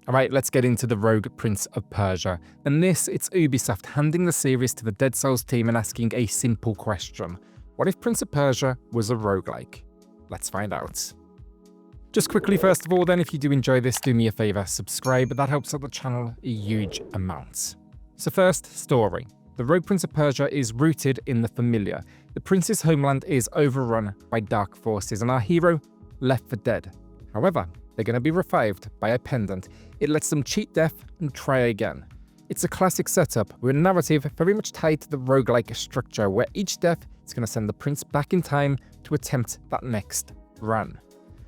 Alright, let's get into the Rogue Prince of Persia. And this, it's Ubisoft handing the series to the Dead Cells team and asking a simple question. What if Prince of Persia was a roguelike? Let's find out. Just quickly, first of all then, if you do enjoy this, do me a favour, subscribe, that helps out the channel a huge amount. So first, story. The Rogue Prince of Persia is rooted in the familiar. The prince's homeland is overrun by dark forces and our hero left for dead. However, they're going to be revived by a pendant. It lets them cheat death and try again. It's a classic setup with a narrative very much tied to the roguelike structure where each death is going to send the prince back in time to attempt that next run.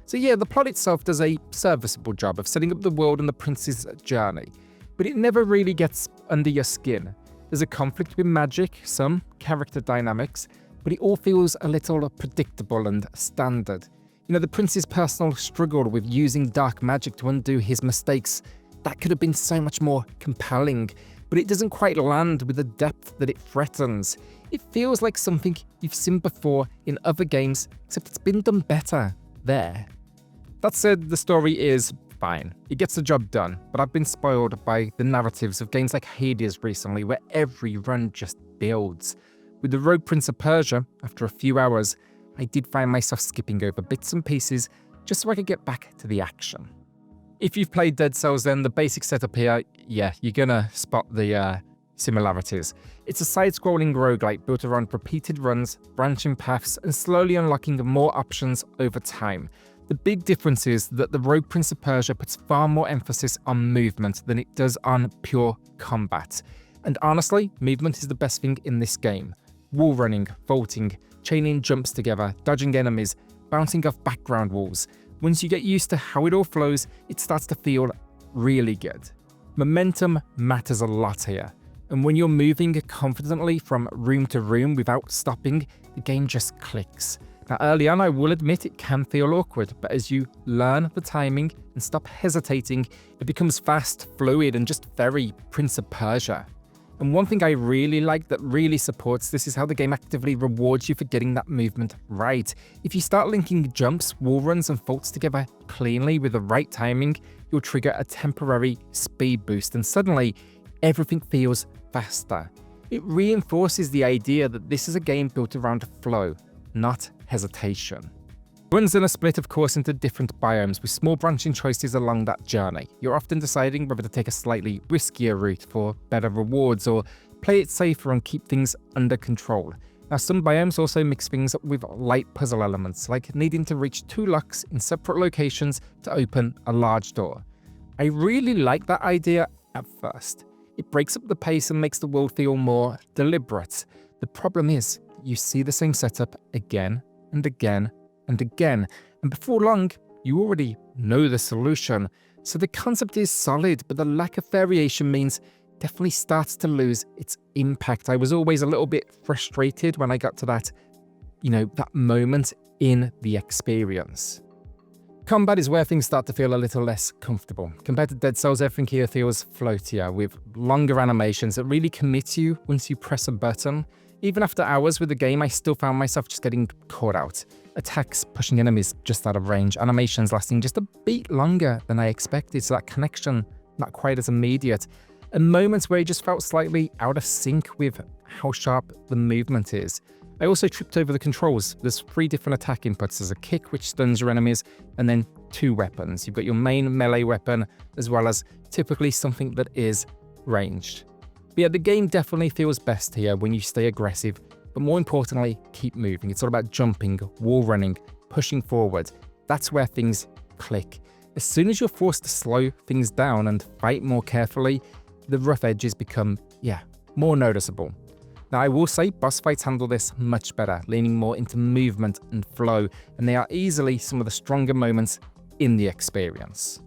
So yeah, the plot itself does a serviceable job of setting up the world and the prince's journey, but it never really gets under your skin. There's a conflict with magic, some character dynamics, but it all feels a little predictable and standard. You know, the prince's personal struggle with using dark magic to undo his mistakes, that could have been so much more compelling, but it doesn't quite land with the depth that it threatens. It feels like something you've seen before in other games, except it's been done better there. That said, the story is fine. It gets the job done, but I've been spoiled by the narratives of games like Hades recently, where every run just builds. With the Rogue Prince of Persia, after a few hours, I did find myself skipping over bits and pieces just so I could get back to the action. If you've played Dead Cells, then the basic setup here, yeah, you're gonna spot the similarities. It's a side-scrolling roguelike built around repeated runs, branching paths, and slowly unlocking more options over time. The big difference is that the Rogue Prince of Persia puts far more emphasis on movement than it does on pure combat. And honestly, movement is the best thing in this game. Wall running, vaulting, chaining jumps together, dodging enemies, bouncing off background walls. Once you get used to how it all flows, it starts to feel really good. Momentum matters a lot here, and when you're moving confidently from room to room without stopping, the game just clicks. Now early on, I will admit it can feel awkward, but as you learn the timing and stop hesitating, it becomes fast, fluid, and just very Prince of Persia. And one thing I really like that really supports this is how the game actively rewards you for getting that movement right. If you start linking jumps, wall runs, and vaults together cleanly with the right timing, you'll trigger a temporary speed boost, and suddenly everything feels faster. It reinforces the idea that this is a game built around flow, not hesitation. Runs are split, of course, into different biomes with small branching choices along that journey. You're often deciding whether to take a slightly riskier route for better rewards or play it safer and keep things under control. Now, some biomes also mix things up with light puzzle elements, like needing to reach 2 locks in separate locations to open a large door. I really like that idea at first. It breaks up the pace and makes the world feel more deliberate. The problem is, you see the same setup again and again and again, and before long, you already know the solution. So the concept is solid, but the lack of variation means it definitely starts to lose its impact. I was always a little bit frustrated when I got to that, that moment in the experience. Combat is where things start to feel a little less comfortable. Compared to Dead Cells, everything here feels floatier, with longer animations that really commit you once you press a button. Even after hours with the game, I still found myself just getting caught out. Attacks pushing enemies just out of range, animations lasting just a bit longer than I expected, so that connection not quite as immediate, and moments where it just felt slightly out of sync with how sharp the movement is. I also tripped over the controls. There's 3 different attack inputs. There's a kick, which stuns your enemies, and then 2 weapons. You've got your main melee weapon, as well as typically something that is ranged. But yeah, the game definitely feels best here when you stay aggressive, but more importantly, keep moving. It's all about jumping, wall running, pushing forward. That's where things click. As soon as you're forced to slow things down and fight more carefully, the rough edges become, more noticeable. Now, I will say boss fights handle this much better, leaning more into movement and flow, and they are easily some of the stronger moments in the experience.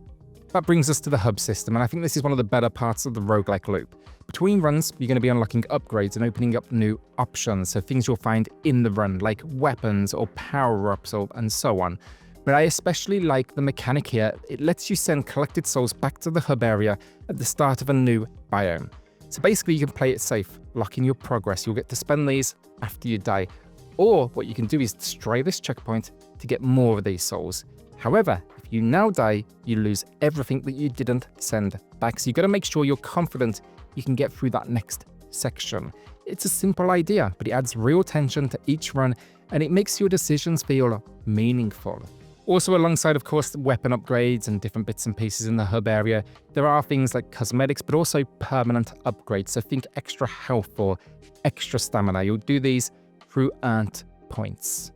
That brings us to the hub system, and I think this is one of the better parts of the roguelike loop. Between runs, you're going to be unlocking upgrades and opening up new options, so things you'll find in the run, like weapons or power-ups and so on. But I especially like the mechanic here. It lets you send collected souls back to the hub area at the start of a new biome. So basically you can play it safe, lock in your progress. You'll get to spend these after you die. Or what you can do is destroy this checkpoint to get more of these souls. However, if you now die, you lose everything that you didn't send back. So you got to make sure you're confident you can get through that next section. It's a simple idea, but it adds real tension to each run, and it makes your decisions feel meaningful. Also, alongside, of course, the weapon upgrades and different bits and pieces in the hub area, there are things like cosmetics, but also permanent upgrades. So think extra health or extra stamina. You'll do these through earned points.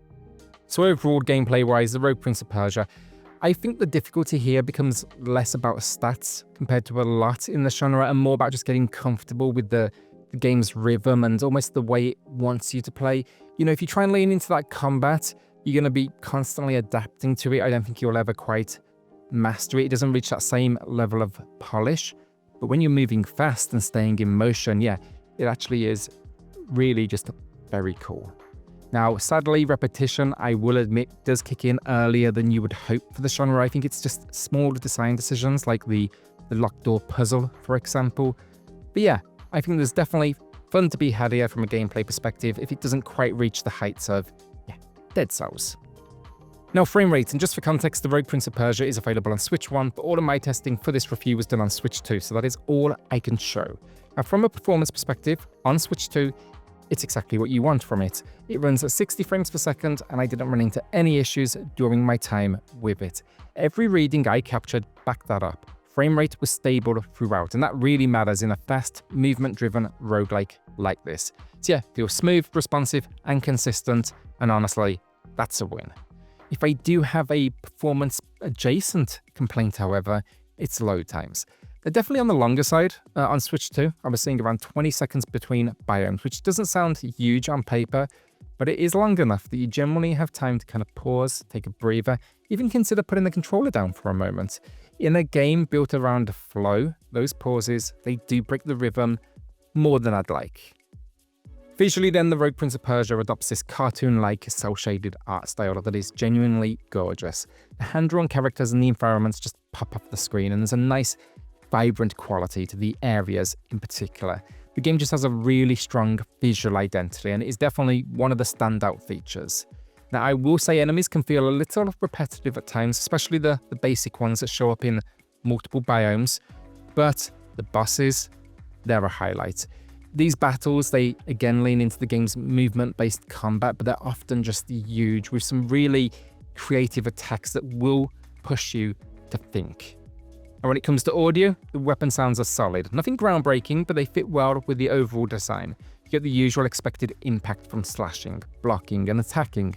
So overall, gameplay-wise, the Rogue Prince of Persia, I think the difficulty here becomes less about stats compared to a lot in the genre and more about just getting comfortable with the game's rhythm and almost the way it wants you to play. You know, if you try and lean into that combat, you're going to be constantly adapting to it. I don't think you'll ever quite master it. It doesn't reach that same level of polish. But when you're moving fast and staying in motion, yeah, it actually is really just very cool. Now, sadly, repetition, I will admit, does kick in earlier than you would hope for the genre. I think it's just small design decisions like the locked door puzzle, for example. But yeah, I think there's definitely fun to be had here from a gameplay perspective if it doesn't quite reach the heights of Dead Cells. Now, frame rate, and just for context, the Rogue Prince of Persia is available on Switch 1, but all of my testing for this review was done on Switch 2, so that is all I can show. Now, from a performance perspective, on Switch 2, it's exactly what you want from it. It runs at 60 frames per second, and I didn't run into any issues during my time with it. Every reading I captured backed that up. Frame rate was stable throughout, and that really matters in a fast, movement-driven roguelike like this. So yeah, feels smooth, responsive, and consistent, and honestly, that's a win. If I do have a performance-adjacent complaint, however, it's load times. They're definitely on the longer side. On Switch 2, I was seeing around 20 seconds between biomes, which doesn't sound huge on paper, but it is long enough that you generally have time to kind of pause, take a breather, even consider putting the controller down for a moment. In a game built around flow, those pauses, they do break the rhythm more than I'd like. Visually then, the Rogue Prince of Persia adopts this cartoon-like cel-shaded art style that is genuinely gorgeous. The hand-drawn characters and the environments just pop off the screen, and there's a nice, vibrant quality to the areas in particular. The game just has a really strong visual identity, and it is definitely one of the standout features. Now, I will say enemies can feel a little repetitive at times, especially the basic ones that show up in multiple biomes, but the bosses, they're a highlight. These battles, they again lean into the game's movement-based combat, but they're often just huge with some really creative attacks that will push you to think. And when it comes to audio, the weapon sounds are solid. Nothing groundbreaking, but they fit well with the overall design. You get the usual expected impact from slashing, blocking, and attacking,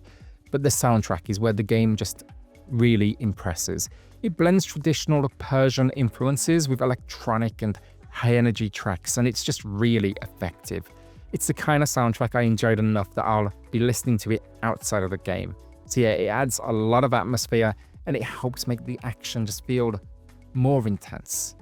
but the soundtrack is where the game just really impresses. It blends traditional Persian influences with electronic and high-energy tracks, and it's just really effective. It's the kind of soundtrack I enjoyed enough that I'll be listening to it outside of the game. So yeah, it adds a lot of atmosphere, and it helps make the action just feel more intense.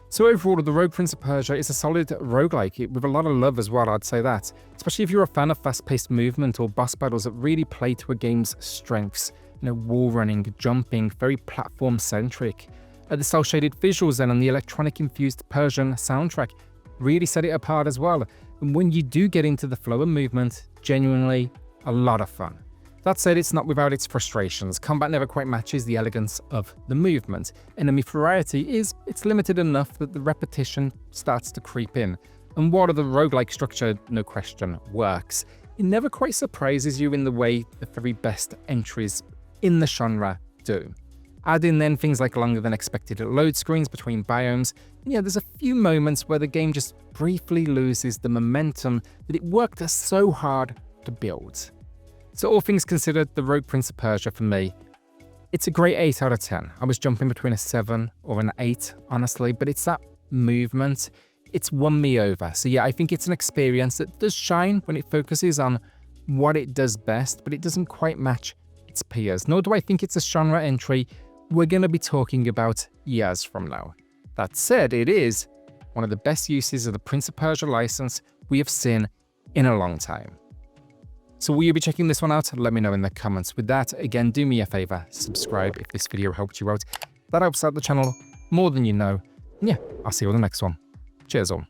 So overall, the Rogue Prince of Persia is a solid roguelike with a lot of love as well, I'd say that. Especially if you're a fan of fast-paced movement or boss battles that really play to a game's strengths. You know, wall running, jumping, very platform-centric. The cel-shaded visuals then and the electronic-infused Persian soundtrack really set it apart as well. And when you do get into the flow of movement, genuinely a lot of fun. That said, it's not without its frustrations. Combat never quite matches the elegance of the movement. Enemy variety it's limited enough that the repetition starts to creep in. And while the roguelike structure, no question, works, it never quite surprises you in the way the very best entries in the genre do. Add in then things like longer than expected load screens between biomes, and yeah, there's a few moments where the game just briefly loses the momentum that it worked so hard to build. So all things considered, the Rogue Prince of Persia for me, it's a great 8 out of 10. I was jumping between a 7 or an 8, honestly, but it's that movement, it's won me over. So yeah, I think it's an experience that does shine when it focuses on what it does best, but it doesn't quite match its peers, nor do I think it's a genre entry we're going to be talking about years from now. That said, it is one of the best uses of the Prince of Persia license we have seen in a long time. So will you be checking this one out? Let me know in the comments. With that, again, do me a favor, subscribe if this video helped you out. That helps out the channel more than you know. And yeah, I'll see you on the next one. Cheers all.